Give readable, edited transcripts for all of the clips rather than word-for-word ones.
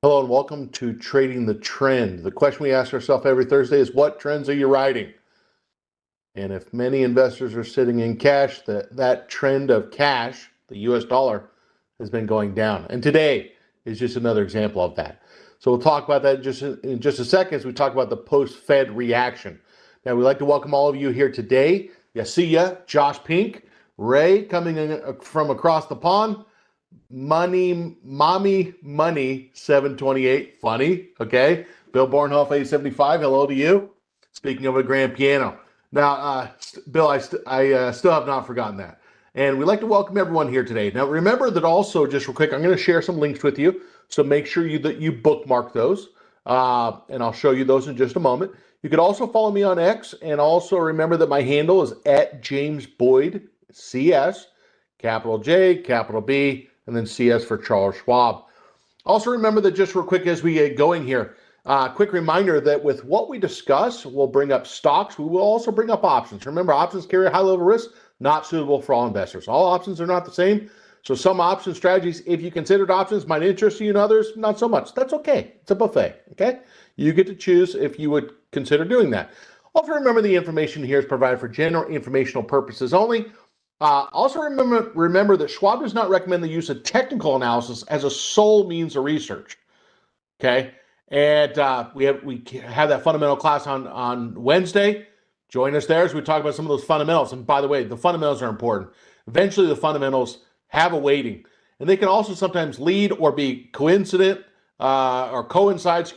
Hello and welcome to Trading the Trend. The question we ask ourselves every Thursday is, what trends are you riding? And if many investors are sitting in cash, that trend of cash, the US dollar, has been going down. And today is just another example of that. So we'll talk about that in just a second as we talk about the post-Fed reaction. Now, we'd like to welcome all of you here today. Yeah, see ya, Josh Pink, Ray coming in from across the pond. Mommy Money 728, funny, okay? Bill Bornhoff 875, hello to you. Speaking of a grand piano. Now, Bill, I still have not forgotten that. And we'd like to welcome everyone here today. Now, remember that also, just real quick, I'm going to share some links with you. So make sure that you bookmark those. And I'll show you those in just a moment. You could also follow me on X. And also remember that my handle is @JamesBoyd CS, capital J, capital B, and then CS for Charles Schwab. Also remember that, just real quick as we get going here, quick reminder that with what we discuss, we'll bring up stocks. We will also bring up options. Remember, options carry a high level of risk, not suitable for all investors. All options are not the same. So some option strategies, if you considered options, might interest you, and others not so much. That's okay. It's a buffet, okay? You get to choose if you would consider doing that. Also remember, the information here is provided for general informational purposes only. Also remember that Schwab does not recommend the use of technical analysis as a sole means of research. Okay, and we have that fundamental class on Wednesday. Join us there as we talk about some of those fundamentals. And by the way, the fundamentals are important. Eventually, the fundamentals have a weighting, and they can also sometimes lead or be coincident or coincide,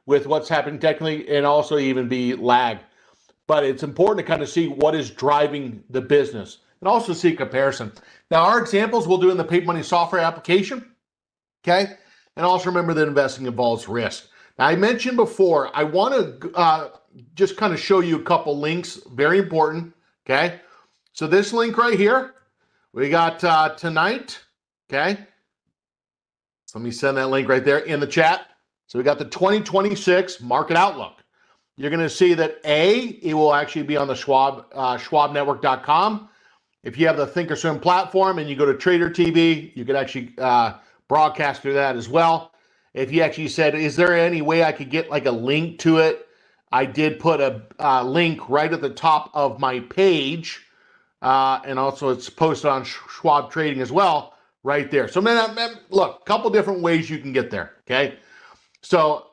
with what's happening technically, and also even be lag. But it's important to kind of see what is driving the business, and also see comparison. Now, our examples we'll do in the Paper Money software application, okay? And also remember that investing involves risk. Now, I mentioned before, I want to just kind of show you a couple links, very important, okay? So this link right here, we got tonight, okay? So let me send that link right there in the chat. So we got the 2026 market outlook. You're going to see that it will actually be on the schwabnetwork.com. If you have the Thinkorswim platform and you go to Trader TV, you could actually broadcast through that as well. If you actually said, is there any way I could get like a link to it? I did put a link right at the top of my page. And also it's posted on Schwab Trading as well, right there. So look, a couple different ways you can get there, okay? So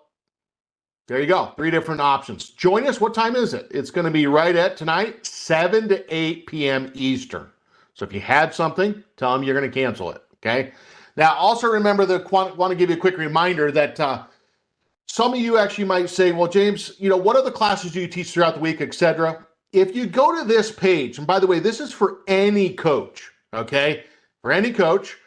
there you go, 3 different options. Join us. What time is it? It's going to be right at tonight, 7 to 8 p.m. Eastern. So if you had something, tell them you're going to cancel it, okay? Now, also remember that I want to give you a quick reminder that some of you actually might say, well, James, what other classes do you teach throughout the week, etc.? If you go to this page, and by the way, this is for any coach, okay? For any coach.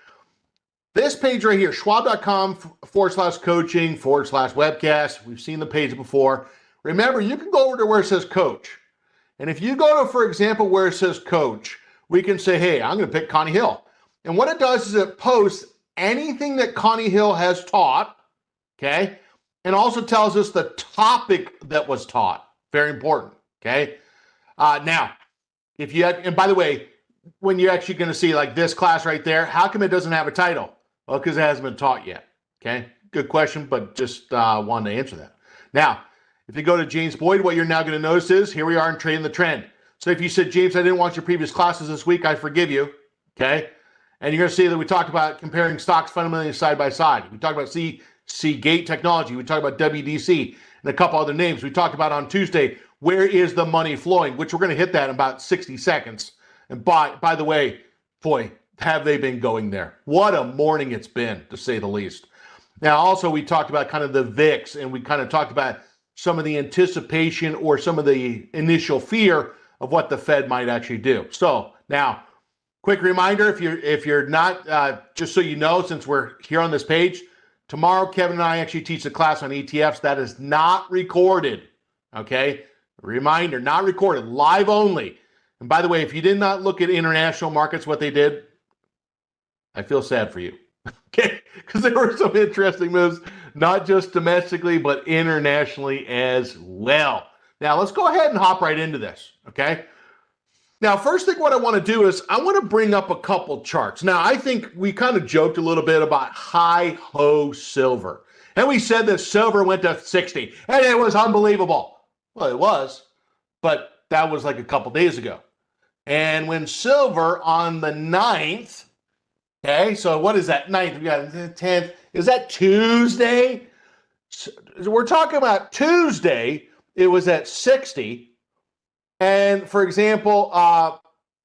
This page right here, schwab.com/coaching/webcast. We've seen the page before. Remember, you can go over to where it says coach. And if you go to, for example, where it says coach, we can say, hey, I'm going to pick Connie Hill. And what it does is it posts anything that Connie Hill has taught, okay? And also tells us the topic that was taught. Very important, okay? Now, if you have, and by the way, when you're actually going to see like this class right there, how come it doesn't have a title? Well, because it hasn't been taught yet, okay? Good question, but just wanted to answer that. Now, if you go to James Boyd, what you're now going to notice is, here we are in Trading the Trend. So if you said, James, I didn't watch your previous classes this week, I forgive you, okay? And you're going to see that we talked about comparing stocks fundamentally side by side. We talked about Seagate Technology. We talked about WDC and a couple other names. We talked about on Tuesday, where is the money flowing, which we're going to hit that in about 60 seconds. And by the way, boy, have they been going there. What a morning it's been, to say the least. Now, also, we talked about kind of the VIX, and we kind of talked about some of the anticipation or some of the initial fear of what the Fed might actually do. So now, quick reminder, if you're not, just so you know, since we're here on this page, tomorrow Kevin and I actually teach a class on ETFs that is not recorded, okay? Reminder, not recorded, live only. And by the way, if you did not look at international markets, what they did, I feel sad for you, okay? Because there were some interesting moves, not just domestically, but internationally as well. Now, let's go ahead and hop right into this, okay? Now, first thing what I want to do is I want to bring up a couple charts. Now, I think we kind of joked a little bit about high-ho silver. And we said that silver went to 60, and it was unbelievable. Well, it was, but that was like a couple days ago. And when silver on the 9th, okay, so what is that? 9th, we got the 10th. Is that Tuesday? So we're talking about Tuesday. It was at 60. And for example,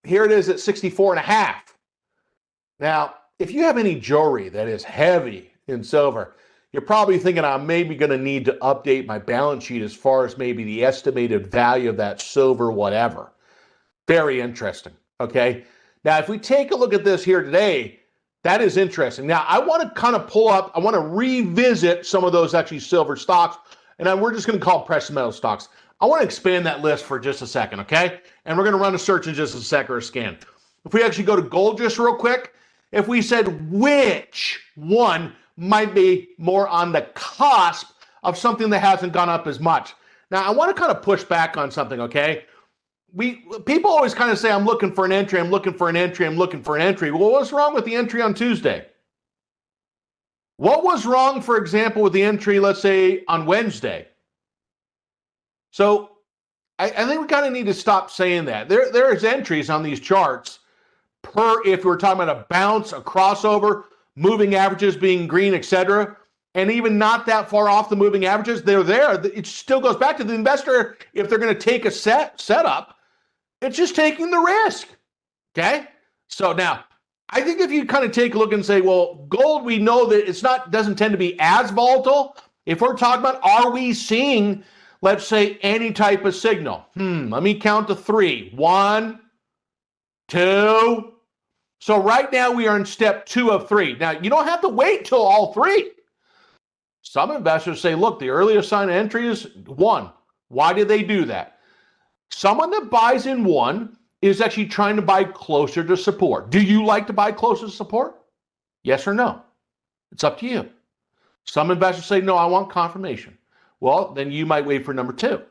here it is at 64 and a half. Now, if you have any jewelry that is heavy in silver, you're probably thinking I'm maybe going to need to update my balance sheet as far as maybe the estimated value of that silver, whatever. Very interesting. Okay. Now, if we take a look at this here today, that is interesting. Now, I want to kind of pull up, I want to revisit some of those actually silver stocks, and we're just going to call them precious metal stocks. I want to expand that list for just a second, okay? And we're going to run a search in just a sec or a scan. If we actually go to gold just real quick, if we said which one might be more on the cusp of something that hasn't gone up as much. Now, I want to kind of push back on something, okay? People always kind of say, I'm looking for an entry, I'm looking for an entry, I'm looking for an entry. Well, what's wrong with the entry on Tuesday? What was wrong, for example, with the entry, let's say, on Wednesday? So I think we kind of need to stop saying that. There's entries on these charts per, if we're talking about a bounce, a crossover, moving averages being green, etc., and even not that far off the moving averages, they're there. It still goes back to the investor. If they're going to take a setup, it's just taking the risk. Okay? So now, I think if you kind of take a look and say, well, gold, we know that doesn't tend to be as volatile. If we're talking about, are we seeing, let's say, any type of signal? Let me count to 3. 1, 2. So right now we are in step 2 of 3. Now, you don't have to wait till all 3. Some investors say, look, the earliest sign of entry is 1. Why did they do that? Someone that buys in 1 is actually trying to buy closer to support. Do you like to buy closer to support? Yes or no? It's up to you. Some investors say, no, I want confirmation. Well, then you might wait for number 2.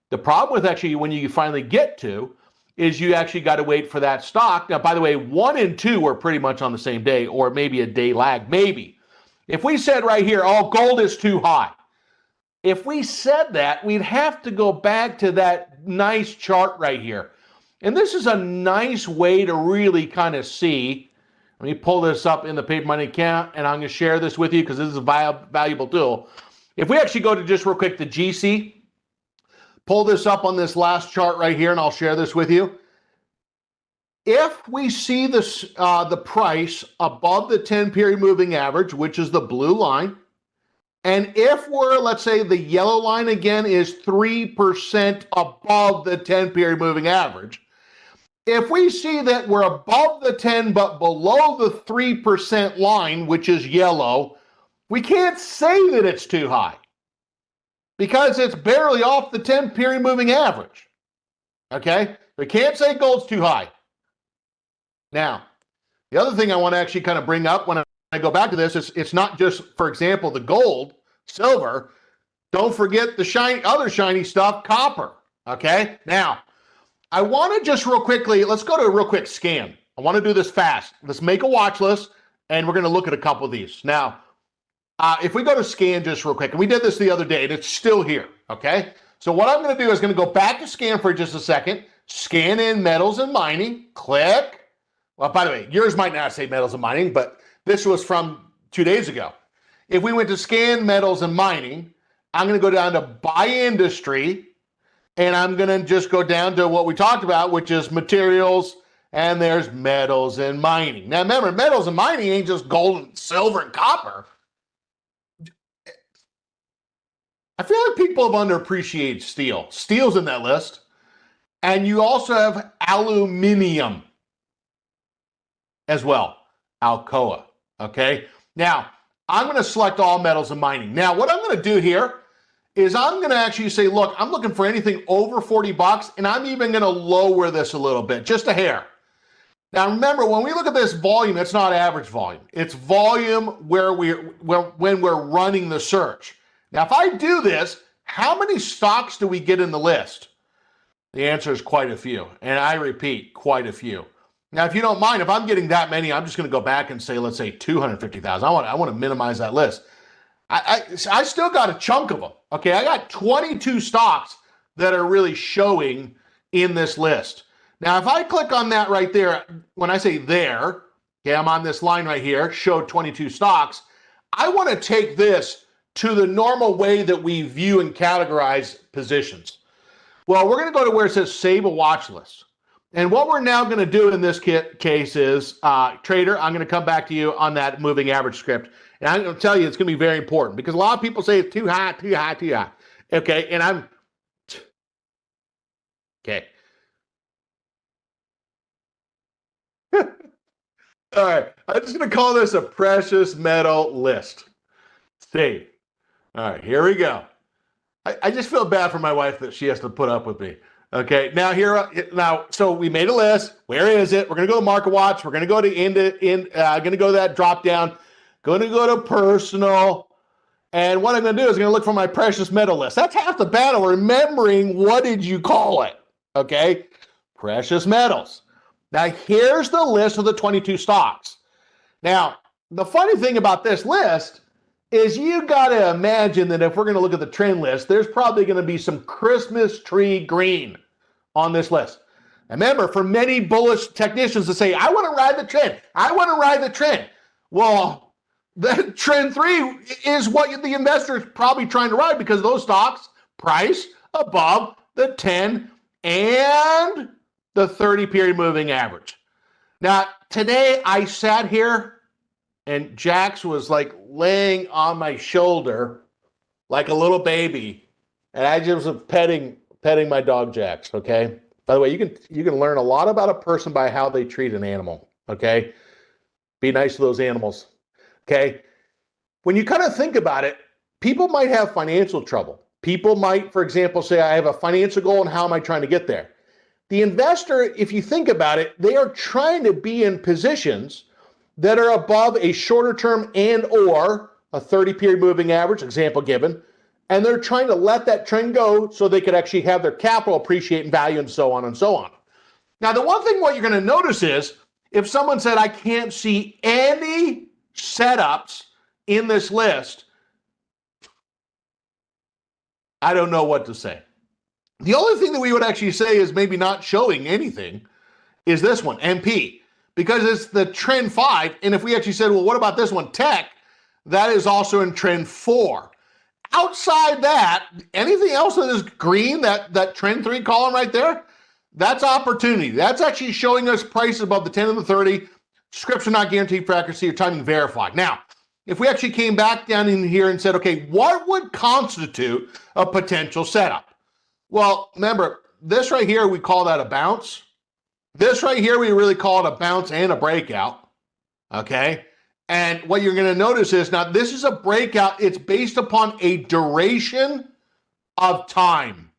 The problem with actually when you finally get to is you actually got to wait for that stock. Now, by the way, 1 and 2 were pretty much on the same day, or maybe a day lag, maybe. If we said right here, oh, gold is too high. If we said that, we'd have to go back to that nice chart right here. And this is a nice way to really kind of see. Let me pull this up in the Paper Money account, and I'm going to share this with you because this is a valuable tool. If we actually go to just real quick the GC, pull this up on this last chart right here, and I'll share this with you. If we see this, the price above the 10-period moving average, which is the blue line, and if we're, let's say the yellow line again is 3% above the 10-period moving average, if we see that we're above the 10 but below the 3% line, which is yellow, we can't say that it's too high because it's barely off the 10-period moving average. Okay? We can't say gold's too high. Now, the other thing I want to actually kind of bring up when I go back to this is it's not just, for example, the gold, silver. Don't forget the other shiny stuff, copper. Okay? Now, I want to just real quickly, let's go to a real quick scan. I want to do this fast. Let's make a watch list, and we're going to look at a couple of these. Now, if we go to scan just real quick, and we did this the other day, and it's still here. Okay? So what I'm going to do is going to go back to scan for just a second, scan in metals and mining, click. Well, by the way, yours might not say metals and mining, but this was from 2 days ago. If we went to scan metals and mining, I'm going to go down to buy industry, and I'm going to just go down to what we talked about, which is materials, and there's metals and mining. Now, remember, metals and mining ain't just gold and silver and copper. I feel like people have underappreciated steel. Steel's in that list. And you also have aluminum as well, Alcoa, okay? Now, I'm going to select all metals and mining. Now, what I'm going to do here is I'm going to actually say, look, I'm looking for anything over 40 bucks, and I'm even going to lower this a little bit, just a hair. Now, remember, when we look at this volume, it's not average volume. It's volume when we're running the search. Now, if I do this, how many stocks do we get in the list? The answer is quite a few. And I repeat, quite a few. Now, if you don't mind, if I'm getting that many, I'm just going to go back and say, let's say 250,000. I want to minimize that list. I still got a chunk of them. Okay, I got 22 stocks that are really showing in this list. Now, if I click on that right there, when I say there, okay, I'm on this line right here, show 22 stocks. I want to take this to the normal way that we view and categorize positions. Well, we're going to go to where it says save a watch list. And what we're now going to do in this case is, trader, I'm going to come back to you on that moving average script. And I'm going to tell you it's going to be very important because a lot of people say it's too high, too high, too high. Okay, and I'm... Okay. All right, I'm just going to call this a precious metal list. Save. All right, here we go. I just feel bad for my wife that she has to put up with me. Okay, now so we made a list. Where is it? We're gonna go to Market Watch. We're gonna go to gonna go to that drop down. Gonna go to personal. And what I'm gonna do is I'm gonna look for my precious metal list. That's half the battle, remembering what did you call it? Okay, precious metals. Now here's the list of the 22 stocks. Now, the funny thing about this list is you got to imagine that if we're going to look at the trend list, there's probably going to be some Christmas tree green on this list. Remember, for many bullish technicians to say, I want to ride the trend. I want to ride the trend. Well, the trend 3 is what the investor is probably trying to ride because those stocks price above the 10 and the 30 period moving average. Now, today I sat here and Jax was like laying on my shoulder like a little baby. And I just was petting my dog Jax, okay? By the way, you can learn a lot about a person by how they treat an animal, okay? Be nice to those animals, okay? When you kind of think about it, people might have financial trouble. People might, for example, say, I have a financial goal and how am I trying to get there? The investor, if you think about it, they are trying to be in positions that are above a shorter term and or a 30 period moving average, example given, and they're trying to let that trend go so they could actually have their capital appreciate in value and so on and so on. Now, the one thing what you're going to notice is if someone said, I can't see any setups in this list, I don't know what to say. The only thing that we would actually say is maybe not showing anything is this one, MP. Because it's the trend 5, and if we actually said, well, what about this one, tech, that is also in trend 4. Outside that, anything else that is green, that trend 3 column right there, that's opportunity. That's actually showing us prices above the 10 and the 30. Scripts are not guaranteed for accuracy or timing verified. Now, if we actually came back down in here and said, okay, what would constitute a potential setup? Well, remember, this right here, we call that a bounce. This right here, we really call it a bounce and a breakout, okay? And what you're going to notice is, now this is a breakout. It's based upon a duration of time,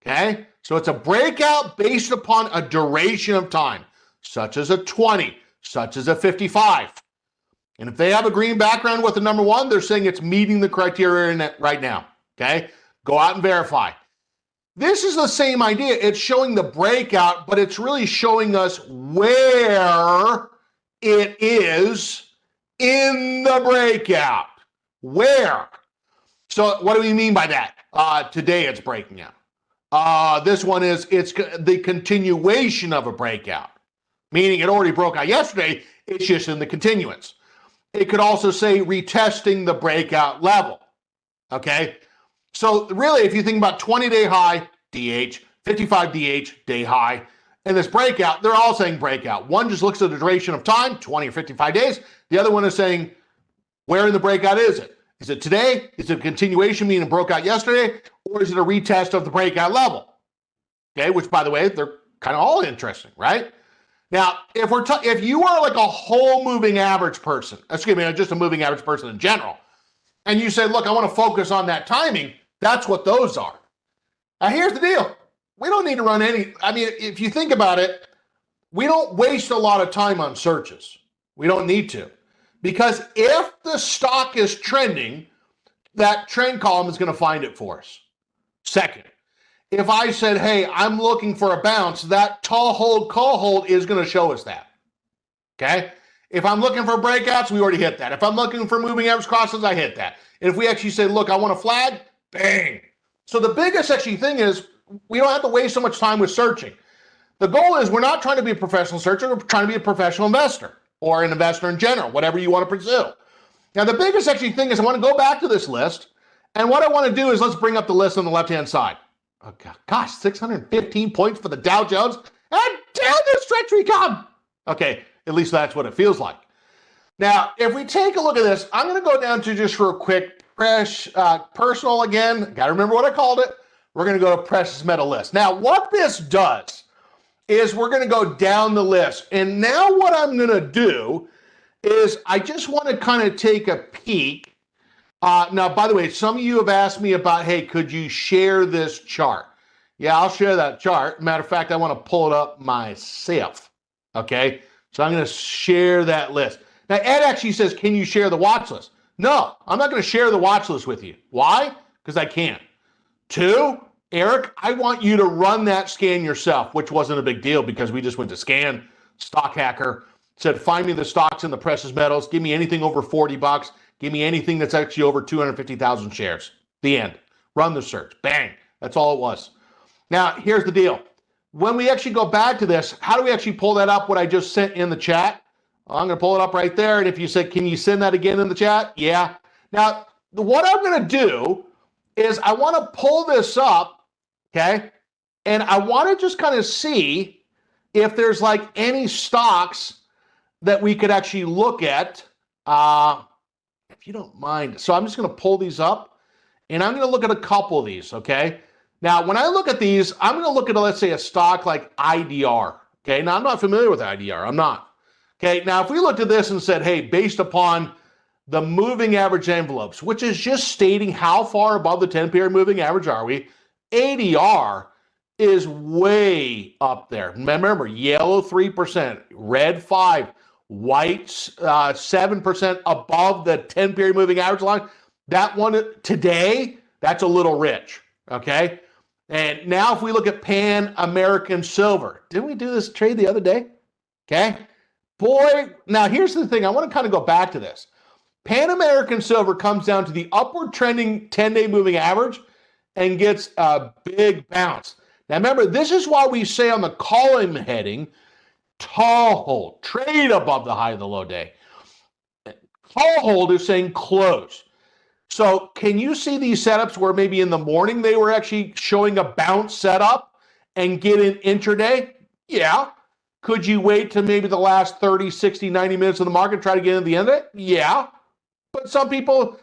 okay? So it's a breakout based upon a duration of time, such as a 20, such as a 55. And if they have a green background with the number 1, they're saying it's meeting the criteria in it right now, okay? Go out and verify. This is the same idea. It's showing the breakout, but it's really showing us where it is in the breakout. Where? So what do we mean by that? Today it's breaking out. This one it's the continuation of a breakout, meaning it already broke out yesterday. It's just in the continuance. It could also say retesting the breakout level, okay? So really, if you think about 20-day high, DH, 55 DH, day high, and this breakout, they're all saying breakout. One just looks at the duration of time, 20 or 55 days. The other one is saying, where in the breakout is it? Is it today? Is it a continuation, meaning it broke out yesterday? Or is it a retest of the breakout level? Okay, which, by the way, they're kind of all interesting, right? Now, if you are like a whole moving average person, excuse me, just a moving average person in general, and you say, look, I want to focus on that timing, that's what those are. Now, here's the deal. We don't need to run if you think about it, we don't waste a lot of time on searches. We don't need to. Because if the stock is trending, that trend column is going to find it for us. Second, if I said, hey, I'm looking for a bounce, that tall hold, call hold is going to show us that. Okay? If I'm looking for breakouts, we already hit that. If I'm looking for moving average crosses, I hit that. And if we actually say, look, I want a flag, bang. So the biggest actually thing is we don't have to waste so much time with searching. The goal is we're not trying to be a professional searcher, we're trying to be a professional investor or an investor in general, whatever you want to pursue. Now, the biggest actually thing is I want to go back to this list. And what I want to do is let's bring up the list on the left-hand side. Oh, gosh, 615 points for the Dow Jones. And down the stretch we come. Okay, at least that's what it feels like. Now, if we take a look at this, I'm going to go down to just real quick, personal again. Got to remember what I called it. We're going to go to precious metal list. Now, what this does is we're going to go down the list. And now what I'm going to do is I just want to kind of take a peek. Now, by the way, some of you have asked me about, hey, could you share this chart? Yeah, I'll share that chart. Matter of fact, I want to pull it up myself. Okay, so I'm going to share that list. Now, Ed actually says, can you share the watch list? No, I'm not going to share the watch list with you. Why? Because I can't. 2, Eric, I want you to run that scan yourself, which wasn't a big deal because we just went to scan, Stock Hacker, said, find me the stocks in the precious metals, give me anything over 40 bucks, give me anything that's actually over 250,000 shares. The end. Run the search. Bang. That's all it was. Now, here's the deal. When we actually go back to this, how do we actually pull that up, what I just sent in the chat? I'm going to pull it up right there. And if you said, can you send that again in the chat? Yeah. Now, what I'm going to do is I want to pull this up, okay? And I want to just kind of see if there's like any stocks that we could actually look at, if you don't mind. So I'm just going to pull these up, and I'm going to look at a couple of these, okay? Now, when I look at these, I'm going to look at, let's say, a stock like IDR, okay? Now, I'm not familiar with IDR. I'm not. Okay, now, if we looked at this and said, hey, based upon the moving average envelopes, which is just stating how far above the 10-period moving average are we, ADR is way up there. Remember, yellow 3%, red 5%, white 7% above the 10-period moving average line. That one today, that's a little rich, okay? And now if we look at Pan American Silver, didn't we do this trade the other day? Okay. Boy, now here's the thing. I want to kind of go back to this. Pan American Silver comes down to the upward trending 10-day moving average and gets a big bounce. Now remember, this is why we say on the column heading, tall hold, trade above the high of the low day. Tall hold is saying close. So can you see these setups where maybe in the morning they were actually showing a bounce setup and get in intraday? Yeah. Could you wait to maybe the last 30, 60, 90 minutes of the market, try to get in at the end of it? Yeah. But some people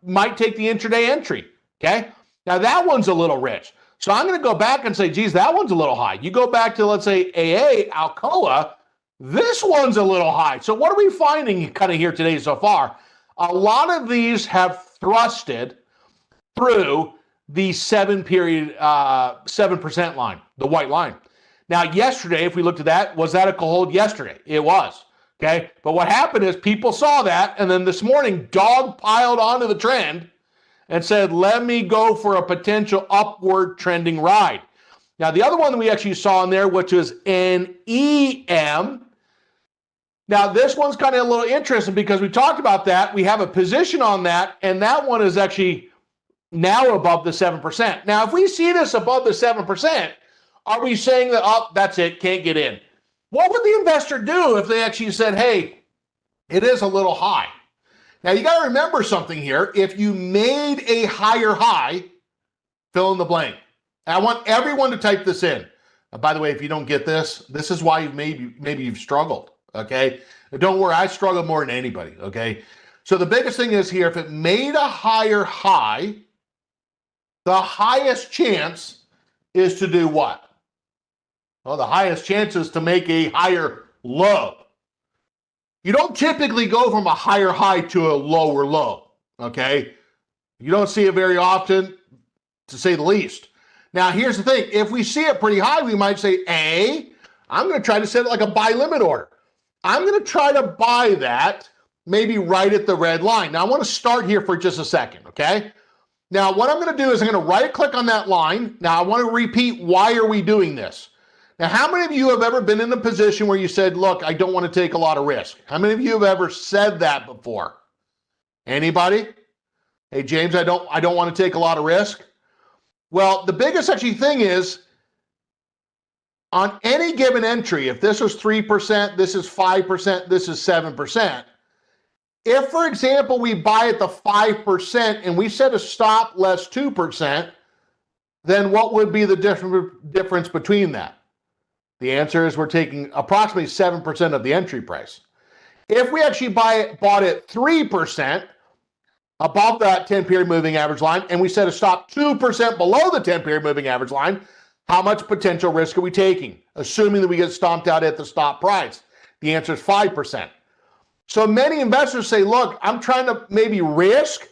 might take the intraday entry, okay? Now that one's a little rich. So I'm going to go back and say, geez, that one's a little high. You go back to, let's say, AA, Alcoa, this one's a little high. So what are we finding kind of here today so far? A lot of these have thrusted through the 7% line, the white line. Now, yesterday, if we looked at that, was that a hold yesterday? It was, okay? But what happened is people saw that, and then this morning, dog piled onto the trend and said, let me go for a potential upward trending ride. Now, the other one that we actually saw in there, which was NEM. Now, this one's kind of a little interesting because we talked about that. We have a position on that, and that one is actually now above the 7%. Now, if we see this above the 7%, are we saying that, oh, that's it, can't get in? What would the investor do if they actually said, hey, it is a little high? Now, you got to remember something here. If you made a higher high, fill in the blank. And I want everyone to type this in. By the way, if you don't get this, this is why maybe you've struggled, okay? Don't worry, I struggle more than anybody, okay? So the biggest thing is here, if it made a higher high, the highest chance is to do what? Well, the highest chance is to make a higher low. You don't typically go from a higher high to a lower low, okay? You don't see it very often, to say the least. Now, here's the thing. If we see it pretty high, we might say, I'm going to try to set it like a buy limit order. I'm going to try to buy that maybe right at the red line. Now, I want to start here for just a second, okay? Now, what I'm going to do is I'm going to right click on that line. Now, I want to repeat, why are we doing this? Now, how many of you have ever been in a position where you said, look, I don't want to take a lot of risk? How many of you have ever said that before? Anybody? Hey, James, I don't want to take a lot of risk. Well, the biggest actually thing is, on any given entry, if this was 3%, this is 5%, this is 7%, if, for example, we buy at the 5% and we set a stop less 2%, then what would be the difference between that? The answer is we're taking approximately 7% of the entry price. If we actually bought at 3% above that 10-period moving average line and we set a stop 2% below the 10-period moving average line, how much potential risk are we taking, assuming that we get stomped out at the stop price? The answer is 5%. So many investors say, look, I'm trying to maybe risk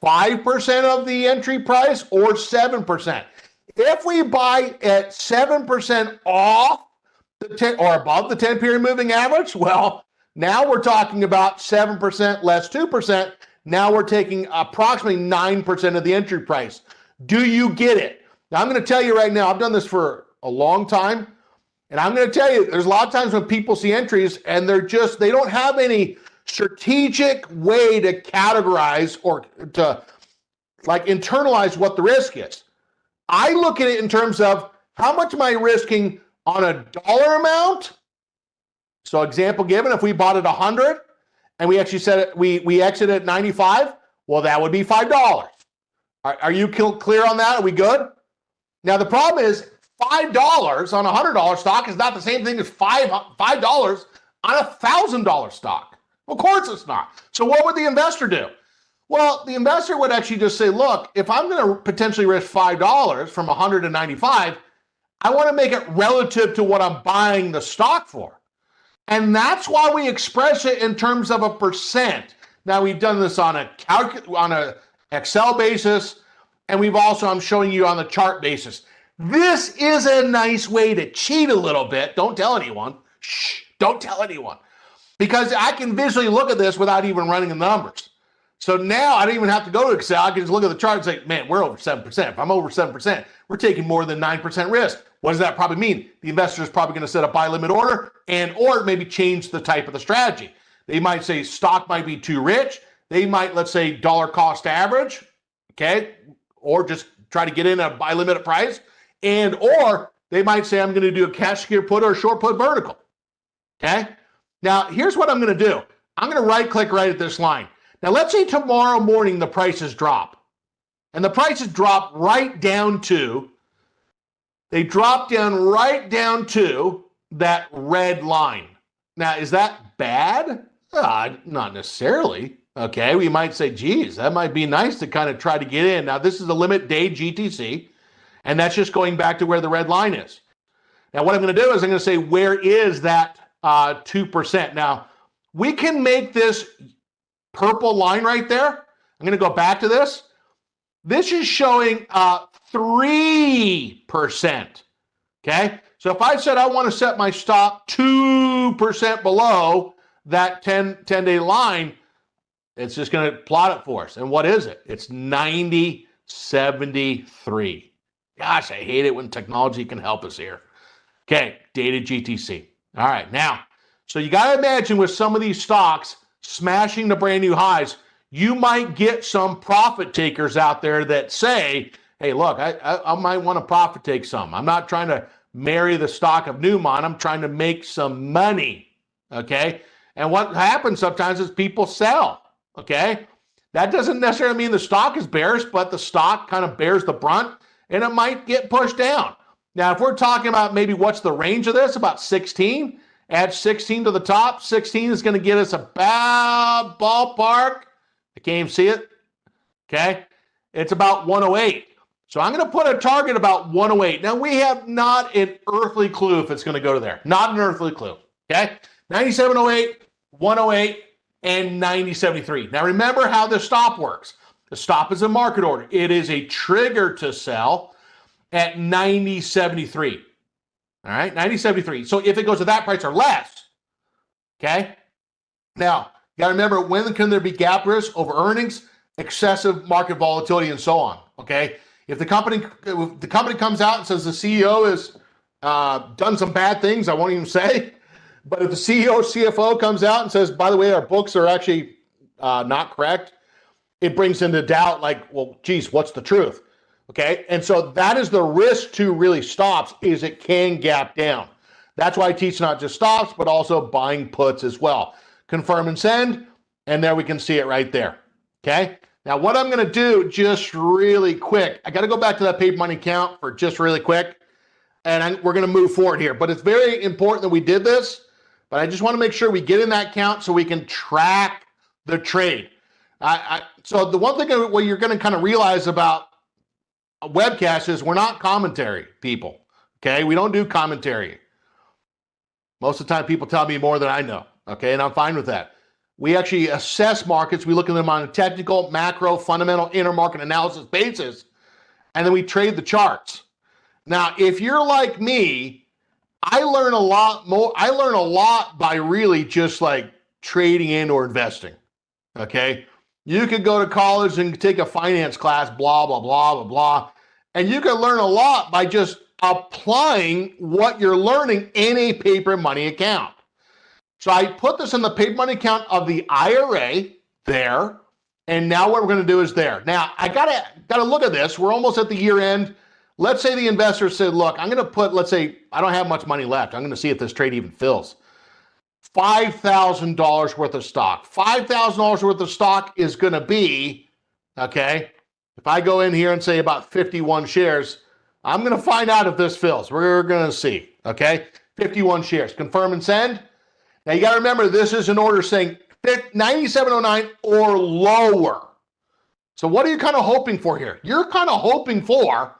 5% of the entry price or 7%. If we buy at 7% off or above the 10-period moving average, well, now we're talking about 7% less 2%. Now we're taking approximately 9% of the entry price. Do you get it? Now, I'm going to tell you right now, I've done this for a long time, and I'm going to tell you, there's a lot of times when people see entries and they don't have any strategic way to categorize or to like internalize what the risk is. I look at it in terms of how much am I risking on a dollar amount? So example given, if we bought at 100 and we actually said it, we exited at 95, well, that would be $5. Are you clear on that? Are we good? Now, the problem is $5 on a $100 stock is not the same thing as $5 on a $1,000 stock. Of course it's not. So what would the investor do? Well, the investor would actually just say, look, if I'm going to potentially risk $5 from 100 to 95, I want to make it relative to what I'm buying the stock for. And that's why we express it in terms of a percent. Now, we've done this on a Excel basis, and we've also, I'm showing you on the chart basis. This is a nice way to cheat a little bit. Don't tell anyone. Shh, don't tell anyone. Because I can visually look at this without even running the numbers. So now I don't even have to go to Excel. I can just look at the chart and say, man, we're over 7%. If I'm over 7%, we're taking more than 9% risk. What does that probably mean? The investor is probably going to set a buy limit order or maybe change the type of the strategy. They might say stock might be too rich. They might, let's say, dollar cost average, okay? Or just try to get in at a buy limit price. Or they might say, I'm going to do a cash secure put or a short put vertical, okay? Now, here's what I'm going to do. I'm going to right click right at this line. Now, let's say tomorrow morning the prices drop. And the prices drop right down to, they drop down right down to that red line. Now, is that bad? Not necessarily. Okay, we might say, geez, that might be nice to kind of try to get in. Now, this is a limit day GTC, and that's just going back to where the red line is. Now, what I'm going to do is I'm going to say, where is that 2%? Now, we can make this purple line right there. I'm going to go back to this. This is showing 3%. Okay, so if I said I want to set my stop 2% below that 10-day line, it's just going to plot it for us. And what is it? It's 90.73. Gosh, I hate it when technology can help us here. Okay, dated GTC. All right, now, so you got to imagine with some of these stocks smashing the brand new highs, you might get some profit takers out there that say, hey, look, I might want to profit take some. I'm not trying to marry the stock of Newmont. I'm trying to make some money, okay? And what happens sometimes is people sell, okay? That doesn't necessarily mean the stock is bearish, but the stock kind of bears the brunt, and it might get pushed down. Now, if we're talking about maybe what's the range of this, about 16, add 16 to the top, 16 is going to get us about ballpark. I can't even see it, okay? It's about 108. So I'm going to put a target about 108. Now, we have not an earthly clue if it's going to go to there. Not an earthly clue, okay? 97.08, 108, and 90.73. Now, remember how the stop works. The stop is a market order. It is a trigger to sell at 90.73. All right, 90.73. So if it goes to that price or less, okay? Now, you got to remember, when can there be gap risk over earnings, excessive market volatility, and so on? okay? If the company comes out and says the CEO has done some bad things, I won't even say. But if the CEO, CFO comes out and says, by the way, our books are actually not correct, it brings into doubt, like, well, geez, what's the truth? Okay, and so that is the risk to really stops, is it can gap down. That's why I teach not just stops, but also buying puts as well. Confirm and send, and there we can see it right there. Okay, now what I'm going to do just really quick, I got to go back to that paper money count for just really quick, and we're going to move forward here. But it's very important that we did this, but I just want to make sure we get in that count so we can track the trade. So the one thing what you're going to kind of realize about a webcast is we're not commentary people, okay? We don't do commentary. Most of the time people tell me more than I know, okay? And I'm fine with that. We actually assess markets. We look at them on a technical, macro, fundamental, intermarket analysis basis, and then we trade the charts. Now, if you're like me, I learn a lot more. I learn a lot by really just like trading and or investing, okay? You could go to college and take a finance class, blah, blah, blah, blah, blah. And you can learn a lot by just applying what you're learning in a paper money account. So I put this in the paper money account of the IRA there. And now what we're going to do is there. Now, I gotta look at this. We're almost at the year end. Let's say the investor said, look, I'm going to put, let's say, I don't have much money left. I'm going to see if this trade even fills. $5,000 worth of stock. $5,000 worth of stock is going to be, okay, if I go in here and say about 51 shares, I'm going to find out if this fills. We're going to see, okay? 51 shares. Confirm and send. Now, you got to remember, this is an order saying 97.09 or lower. So what are you kind of hoping for here? You're kind of hoping for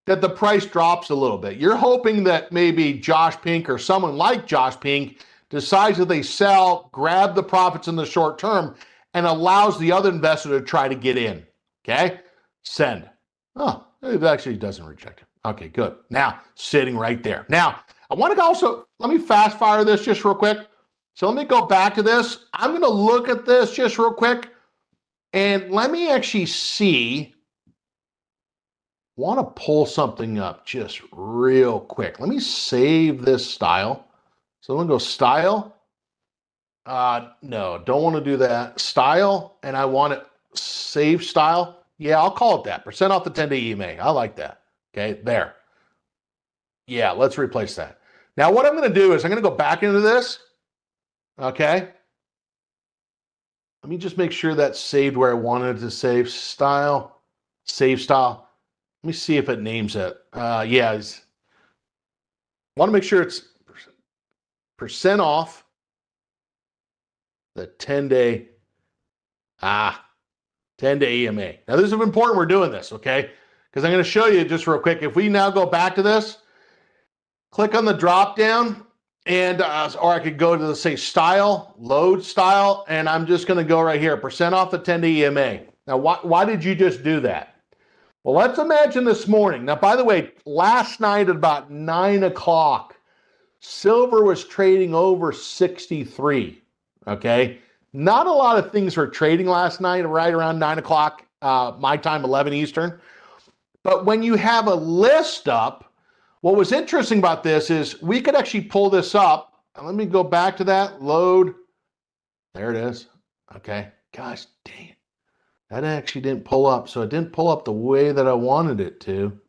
that the price drops a little bit. You're hoping that maybe Josh Pink or someone like Josh Pink decides that they sell, grab the profits in the short term, and allows the other investor to try to get in. Okay? Send. Oh, it actually doesn't reject it. Okay, good. Now, sitting right there. Now, I want to also, let me fast fire this just real quick. So let me go back to this. I'm going to look at this just real quick, and let me actually see. Want to pull something up just real quick. Let me save this style. So I'm going to go style. No, don't want to do that. Style, and I want it save style. Yeah, I'll call it that. Percent off the 10-day EMA. I like that. Okay, there. Yeah, let's replace that. Now, what I'm going to do is I'm going to go back into this. Okay. Let me just make sure that's saved where I wanted to save style. Save style. Let me see if it names it. Yeah, I want to make sure it's percent off the 10-day 10-day EMA. Now, this is important we're doing this, okay? Because I'm going to show you just real quick. If we now go back to this, click on the drop down, and or I could go to the, say, style, load style, and I'm just going to go right here, percent off the 10-day EMA. Now, why did you just do that? Well, let's imagine this morning. Now, by the way, last night at about 9 o'clock, silver was trading over 63, okay? Not a lot of things were trading last night, right around 9 o'clock, my time, 11 Eastern. But when you have a list up, what was interesting about this is we could actually pull this up. Let me go back to that, load. There it is, okay? Gosh, dang it. That actually didn't pull up, so it didn't pull up the way that I wanted it to.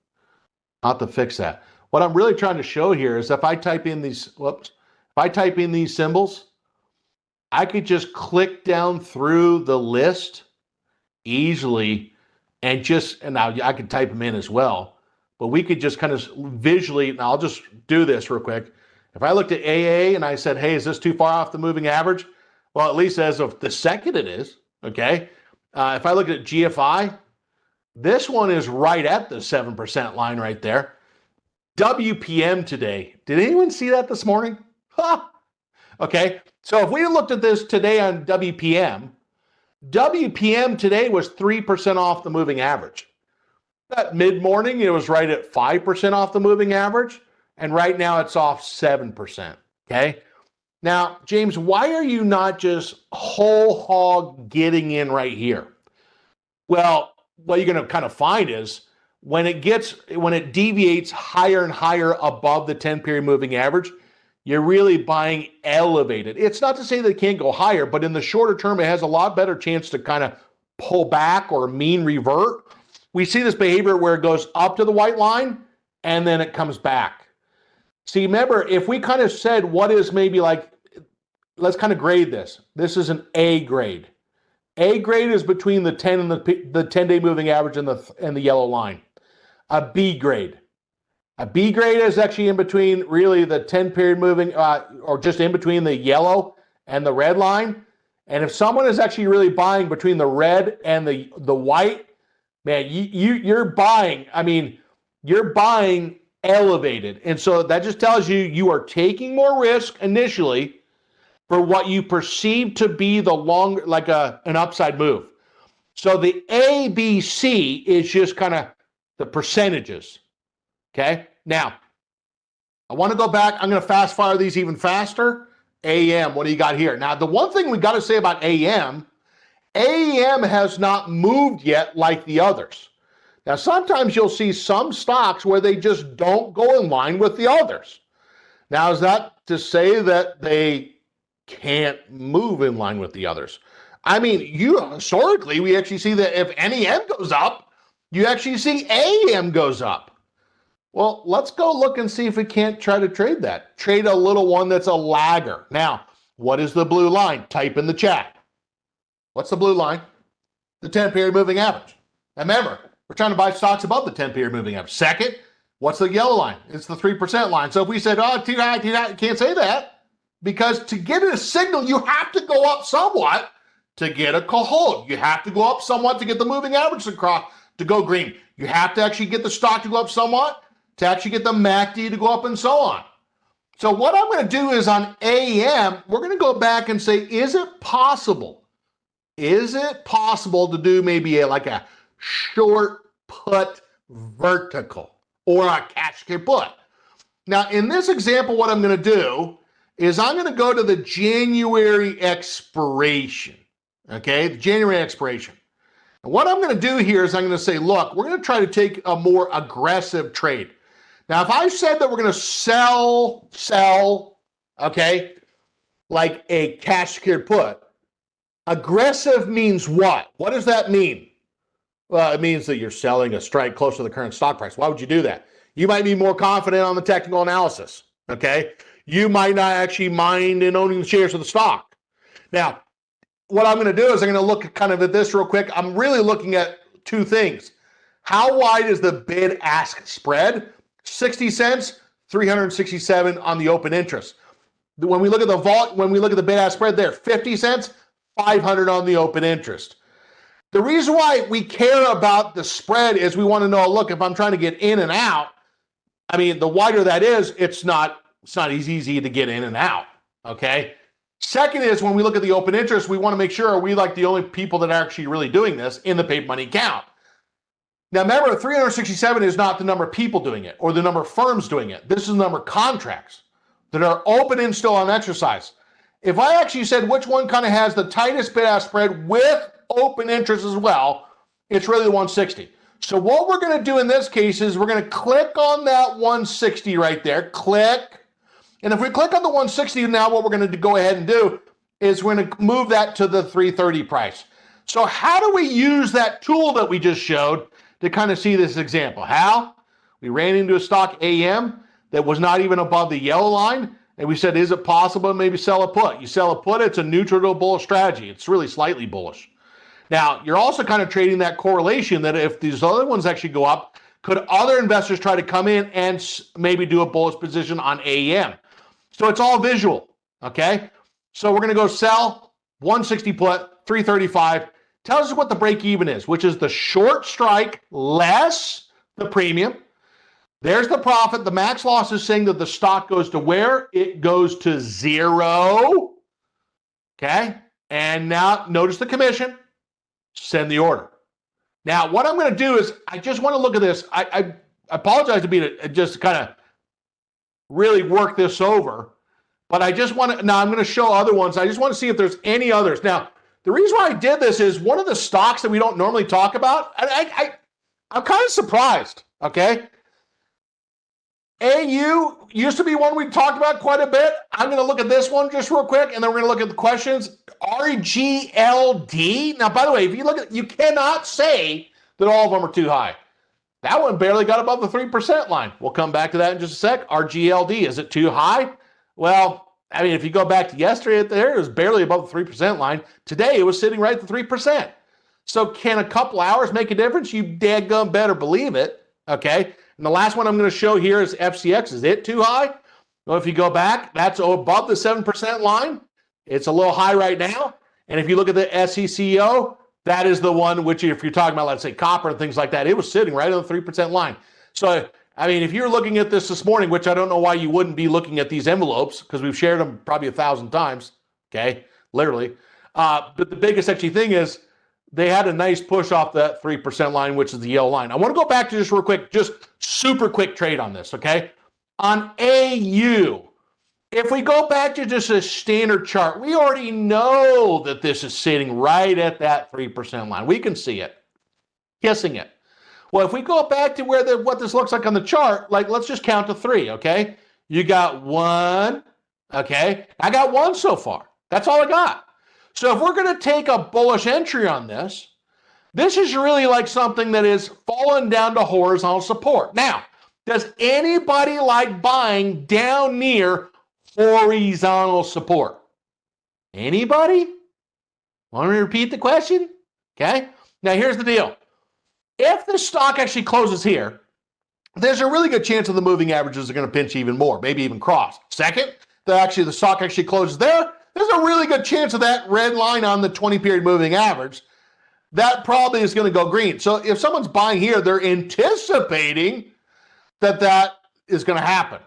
I'll have to fix that. What I'm really trying to show here is if I type in these, if I type in these symbols, I could just click down through the list easily and now I could type them in as well, but we could just kind of visually, and I'll just do this real quick. If I looked at AA and I said, hey, is this too far off the moving average? Well, at least as of the second it is, okay? If I look at GFI, this one is right at the 7% line right there. WPM today, did anyone see that this morning? Ha! Okay, so if we looked at this today on WPM, WPM today was 3% off the moving average. That mid-morning, it was right at 5% off the moving average, and right now it's off 7%, okay? Now, James, why are you not just whole hog getting in right here? Well, what you're going to kind of find is when it deviates higher and higher above the 10-period moving average, you're really buying elevated. It's not to say that it can't go higher, but in the shorter term, it has a lot better chance to kind of pull back or mean revert. We see this behavior where it goes up to the white line and then it comes back. See, remember, if we kind of said what is maybe like, let's kind of grade this. This is an A grade. A grade is between the 10 and the 10-day moving average and the yellow line. A B grade. A B grade is actually in between really the 10-period moving, or just in between the yellow and the red line. And if someone is actually really buying between the red and the white, man, you're buying. I mean, you're buying elevated, and so that just tells you you are taking more risk initially for what you perceive to be the long, like an upside move. So the A, B, C is just kind of the percentages. Okay. Now, I want to go back. I'm going to fast fire these even faster. AM, what do you got here? Now, the one thing we got to say about AM has not moved yet like the others. Now, sometimes you'll see some stocks where they just don't go in line with the others. Now, is that to say that they can't move in line with the others? I mean, historically, we actually see that if NEM goes up, you actually see AM goes up. Well, let's go look and see if we can't try to trade that. Trade a little one that's a lagger. Now, what is the blue line? Type in the chat. What's the blue line? The 10-period moving average. And remember, we're trying to buy stocks above the 10-period moving average. Second, what's the yellow line? It's the 3% line. So if we said, oh, too high, you can't say that, because to get a signal, you have to go up somewhat to get a hold. You have to go up somewhat to get the moving average across to go green. You have to actually get the stock to go up somewhat to actually get the MACD to go up and so on. So what I'm going to do is on AM, we're going to go back and say, is it possible? Is it possible to do maybe like a short put vertical or a cash put? Now, in this example, what I'm going to do is I'm going to go to the January expiration. Okay, the January expiration. And what I'm going to do here is I'm going to say, look, we're going to try to take a more aggressive trade. Now, if I said that we're going to sell, okay, like a cash secured put, aggressive means what? What does that mean? Well, it means that you're selling a strike close to the current stock price. Why would you do that? You might be more confident on the technical analysis, okay? You might not actually mind in owning the shares of the stock. Now, what I'm going to do is I'm going to look kind of at this real quick. I'm really looking at two things. How wide is the bid-ask spread? 60 cents, 367 on the open interest. When we look at the bid-ask spread there, 50 cents, 500 on the open interest. The reason why we care about the spread is we want to know, look, if I'm trying to get in and out, I mean, the wider that is, it's not as easy to get in and out, okay? Second is when we look at the open interest, we want to make sure, are we like the only people that are actually really doing this in the paid money account? Now, remember, 367 is not the number of people doing it or the number of firms doing it. This is the number of contracts that are open and still on exercise. If I actually said which one kind of has the tightest bid-ask spread with open interest as well, it's really the 160. So what we're going to do in this case is we're going to click on that 160 right there. Click. And if we click on the 160 now, what we're going to go ahead and do is we're going to move that to the 330 price. So how do we use that tool that we just showed to kind of see this example? How? We ran into a stock AM that was not even above the yellow line. And we said, is it possible to maybe sell a put? You sell a put, it's a neutral to bullish strategy. It's really slightly bullish. Now, you're also kind of trading that correlation that if these other ones actually go up, could other investors try to come in and maybe do a bullish position on AM? So it's all visual, okay? So we're going to go sell 160 put, 335. Tells us what the break even is, which is the short strike less the premium. There's the profit. The max loss is saying that the stock goes to where? It goes to 0. Okay? And now notice the commission. Send the order. Now, what I'm going to do is I just want to look at this. I apologize to be just kind of really work this over, but I just want to, now I'm going to show other ones. I just want to see if there's any others. Now, The reason why I did this is one of the stocks that we don't normally talk about. I'm kind of surprised, okay? AU used to be one we talked about quite a bit. I'm going to look at this one just real quick, and then we're going to look at the questions. RGLD. Now, by the way, if you look at, you cannot say that all of them are too high. That one barely got above the 3% line. We'll come back to that in just a sec. RGLD, is it too high? Well, I mean, if you go back to yesterday, it was barely above the 3% line. Today, it was sitting right at the 3%. So can a couple hours make a difference? You dadgum better believe it, okay? And the last one I'm going to show here is FCX. Is it too high? Well, if you go back, that's above the 7% line. It's a little high right now. And if you look at the SECO, that is the one which, if you're talking about, let's say, copper and things like that, it was sitting right on the 3% line. So, I mean, if you're looking at this morning, which I don't know why you wouldn't be looking at these envelopes, because we've shared them probably 1,000 times, okay, literally. But the biggest actually thing is they had a nice push off that 3% line, which is the yellow line. I want to go back to just real quick, just super quick trade on this, okay? On AU, if we go back to just a standard chart, we already know that this is sitting right at that 3% line. We can see it, kissing it. Well, if we go back to where what this looks like on the chart, like let's just count to 3, okay? You got 1, okay? I got 1 so far. That's all I got. So if we're going to take a bullish entry on this, this is really like something that is falling down to horizontal support. Now, does anybody like buying down near horizontal support? Anybody? Want me to repeat the question? Okay. Now, here's the deal. If the stock actually closes here, there's a really good chance of the moving averages are going to pinch even more, maybe even cross. Second, the stock actually closes there, there's a really good chance of that red line on the 20-period moving average. That probably is going to go green. So if someone's buying here, they're anticipating that is going to happen.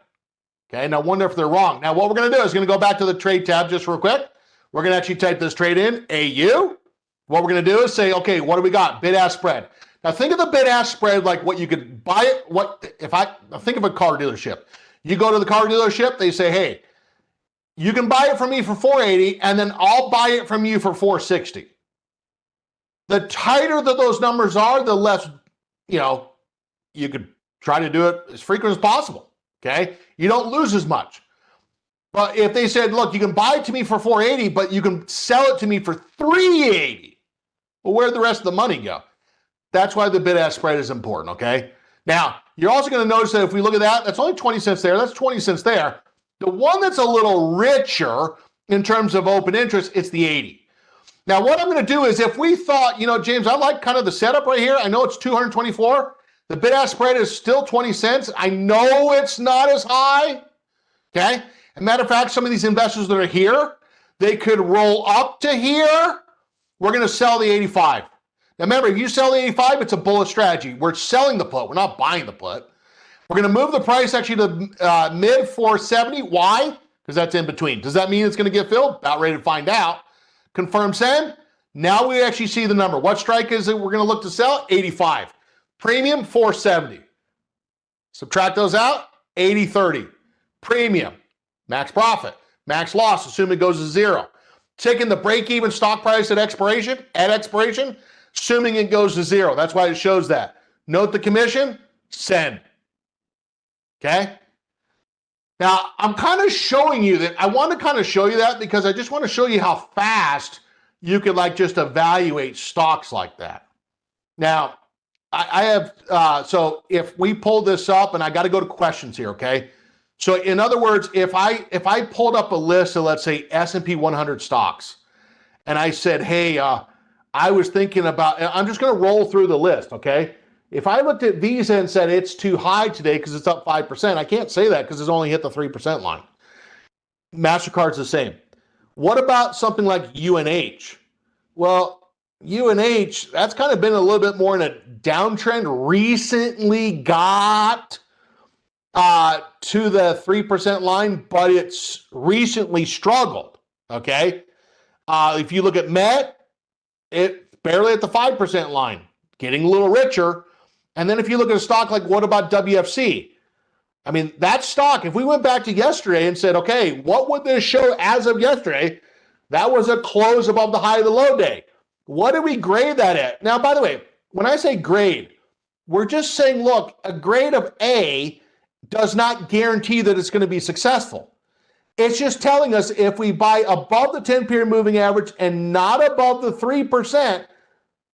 Okay, now wonder if they're wrong. Now what we're going to do is going to go back to the trade tab just real quick. We're going to actually type this trade in, AU. What we're going to do is say, okay, what do we got? Bid-ask spread. Now think of the bid-ask spread like what you could buy it. Think of a car dealership. You go to the car dealership, they say, hey, you can buy it from me for $480, and then I'll buy it from you for $460. The tighter that those numbers are, the less, you could try to do it as frequent as possible, okay? You don't lose as much. But if they said, look, you can buy it to me for $480, but you can sell it to me for $380, well, where'd the rest of the money go? That's why the bid-ask spread is important, okay? Now, you're also going to notice that if we look at that, that's only 20 cents there. That's 20 cents there. The one that's a little richer in terms of open interest, it's the 80. Now, what I'm going to do is if we thought, James, I like kind of the setup right here. I know it's 224. The bid-ask spread is still 20 cents. I know it's not as high, okay? As a matter of fact, some of these investors that are here, they could roll up to here. We're going to sell the 85. Now, remember, if you sell the 85, it's a bullish strategy. We're selling the put. We're not buying the put. We're going to move the price actually to mid 470. Why? Because that's in between. Does that mean it's going to get filled? About ready to find out. Confirm send. Now we actually see the number. What strike is it we're going to look to sell? 85. Premium, 470. Subtract those out, 80-30. Premium, max profit, max loss, assume it goes to 0. Taking the break-even stock price at expiration, assuming it goes to 0. That's why it shows that. Note the commission, send. Okay? Now, I'm kind of showing you that. I want to kind of show you that because I just want to show you how fast you could just evaluate stocks like that. Now, I have, so if we pull this up, and I got to go to questions here, okay? So in other words, if I pulled up a list of, let's say, S&P 100 stocks, and I said, hey, I was thinking about, I'm just going to roll through the list, okay? If I looked at Visa and said it's too high today because it's up 5%, I can't say that because it's only hit the 3% line. MasterCard's the same. What about something like UNH? Well, UNH, that's kind of been a little bit more in a downtrend. Recently got to the 3% line, but it's recently struggled, okay? If you look at Met, it's barely at the 5% line, getting a little richer. And then if you look at a stock like, what about WFC? I mean, that stock, if we went back to yesterday and said, okay, what would this show as of yesterday? That was a close above the high of the low day. What do we grade that at? Now, by the way, when I say grade, we're just saying, look, a grade of A does not guarantee that it's going to be successful. It's just telling us if we buy above the 10-period moving average and not above the 3%,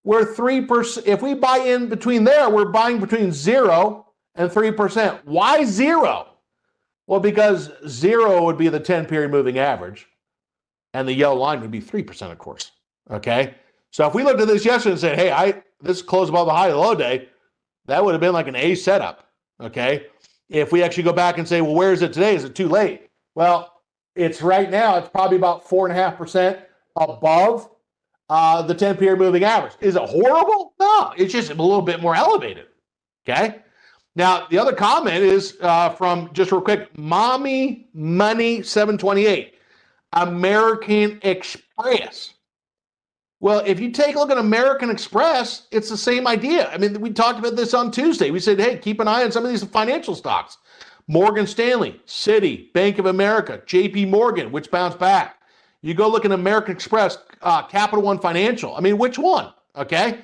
we're 3%. If we buy in between there, we're buying between 0 and 3%. Why 0? Well, because 0 would be the 10-period moving average, and the yellow line would be 3%, of course. Okay? So if we looked at this yesterday and said, hey, this closed above the high of the low day, that would have been like an A setup. Okay? If we actually go back and say, well, where is it today? Is it too late? Well, it's right now, it's probably about 4.5% above the 10-period moving average. Is it horrible? No, it's just a little bit more elevated. Okay? Now, the other comment is from, just real quick, Mommy Money 728, American Express. Well, if you take a look at American Express, it's the same idea. I mean, we talked about this on Tuesday. We said, hey, keep an eye on some of these financial stocks. Morgan Stanley, Citi, Bank of America, JP Morgan, which bounced back. You go look at American Express, Capital One Financial. I mean, which one? Okay?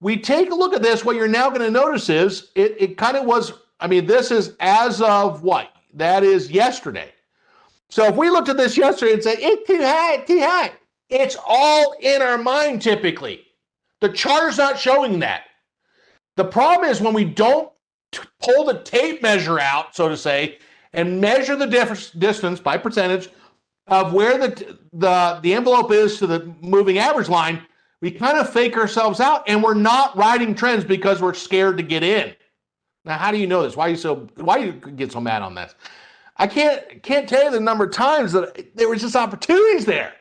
We take a look at this. What you're now going to notice is it kind of was, I mean, this is as of what? That is yesterday. So if we looked at this yesterday and said, it's too high, too high, it's all in our mind typically. The chart's not showing that. The problem is when we don't pull the tape measure out, so to say, and measure the distance by percentage of where the envelope is to the moving average line, we kind of fake ourselves out, and we're not riding trends because we're scared to get in. Now, how do you know this? Why do you get so mad on this? I can't tell you the number of times that there was just opportunities there,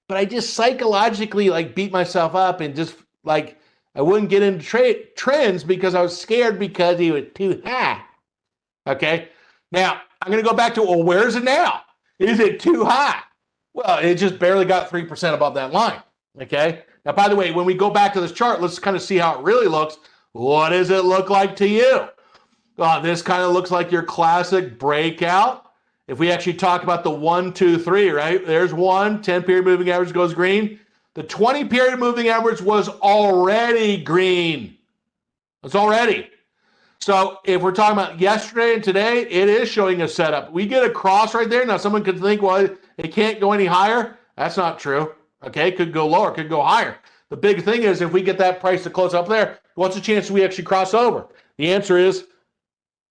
but I just psychologically beat myself up and just I wouldn't get into trends because I was scared because he was too high. Okay. Now I'm going to go back to, well, where is it now? Is it too high? Well, it just barely got 3% above that line. Okay. Now, by the way, when we go back to this chart, let's kind of see how it really looks. What does it look like to you? This kind of looks like your classic breakout. If we actually talk about the 1, 2, 3, right? There's 1, 10-period moving average goes green. The 20-period moving average was already green. It's already. So if we're talking about yesterday and today, it is showing a setup. We get a cross right there. Now, someone could think, well, it can't go any higher. That's not true. Okay, it could go lower, it could go higher. The big thing is if we get that price to close up there, what's the chance we actually cross over? The answer is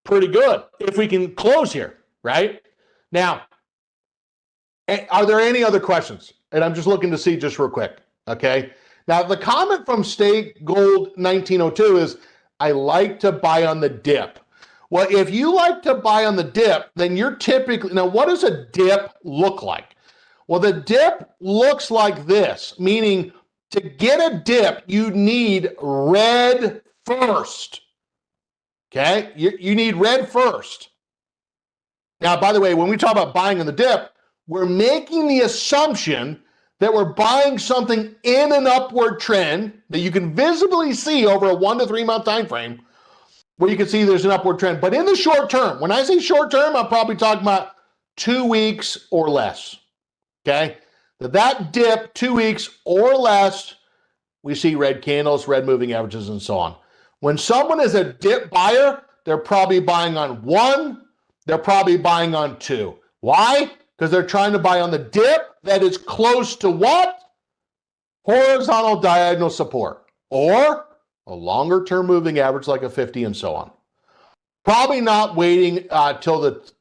pretty good if we can close here, right? Now, are there any other questions? And I'm just looking to see just real quick, okay? Now, the comment from Stay Gold 1902 is, I like to buy on the dip. Well, if you like to buy on the dip, then you're typically, now what does a dip look like? Well, the dip looks like this, meaning to get a dip, you need red first, okay? You need red first. Now, by the way, when we talk about buying on the dip, we're making the assumption that we're buying something in an upward trend that you can visibly see over a 1 to 3 month time frame where you can see there's an upward trend. But in the short term, when I say short term, I'm probably talking about 2 weeks or less, okay? That dip, 2 weeks or less, we see red candles, red moving averages, and so on. When someone is a dip buyer, they're probably buying on 1, they're probably buying on 2. Why? Because they're trying to buy on the dip that is close to what? Horizontal diagonal support, or a longer term moving average like a 50 and so on. Probably not waiting till the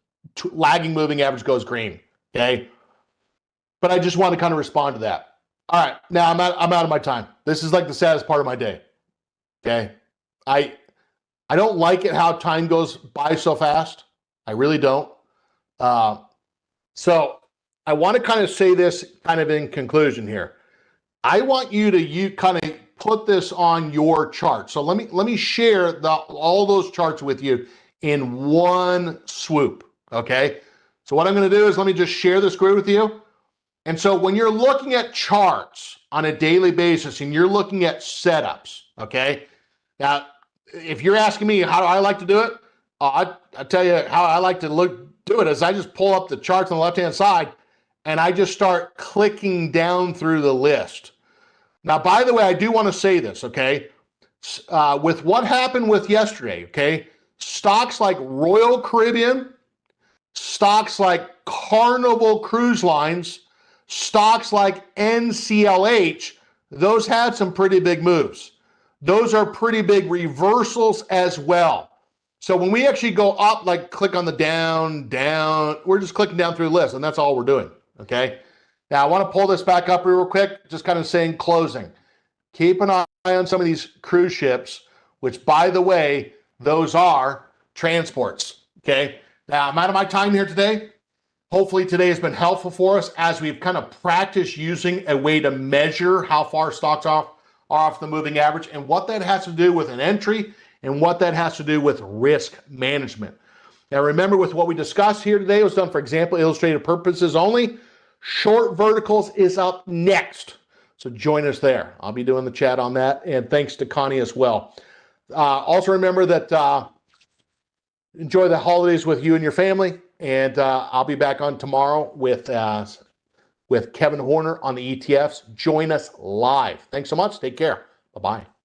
lagging moving average goes green, okay? But I just want to kind of respond to that. All right, now I'm out of my time. This is like the saddest part of my day, okay? I don't like it how time goes by so fast. I really don't. So I want to kind of say this kind of in conclusion here. I want you to kind of put this on your chart. So let me share all those charts with you in one swoop, okay? So what I'm going to do is let me just share the screen with you. And so when you're looking at charts on a daily basis and you're looking at setups, okay? Now, if you're asking me how do I like to do it, I tell you how I like to do it is I just pull up the charts on the left-hand side and I just start clicking down through the list. Now, by the way, I do want to say this, okay? With what happened with yesterday, okay? Stocks like Royal Caribbean, stocks like Carnival Cruise Lines, stocks like NCLH, those had some pretty big moves. Those are pretty big reversals as well. So when we actually go up, like click on the down, we're just clicking down through the list, and that's all we're doing, okay? Now, I want to pull this back up real quick, just kind of saying closing. Keep an eye on some of these cruise ships, which, by the way, those are transports, okay? Now, I'm out of my time here today. Hopefully today has been helpful for us as we've kind of practiced using a way to measure how far stocks are off the moving average and what that has to do with an entry and what that has to do with risk management. Now, remember, with what we discussed here today, it was done for example, illustrative purposes only. Short verticals is up next. So join us there. I'll be doing the chat on that. And thanks to Connie as well. Also remember that enjoy the holidays with you and your family. And I'll be back on tomorrow with Kevin Horner on the ETFs. Join us live. Thanks so much. Take care. Bye-bye.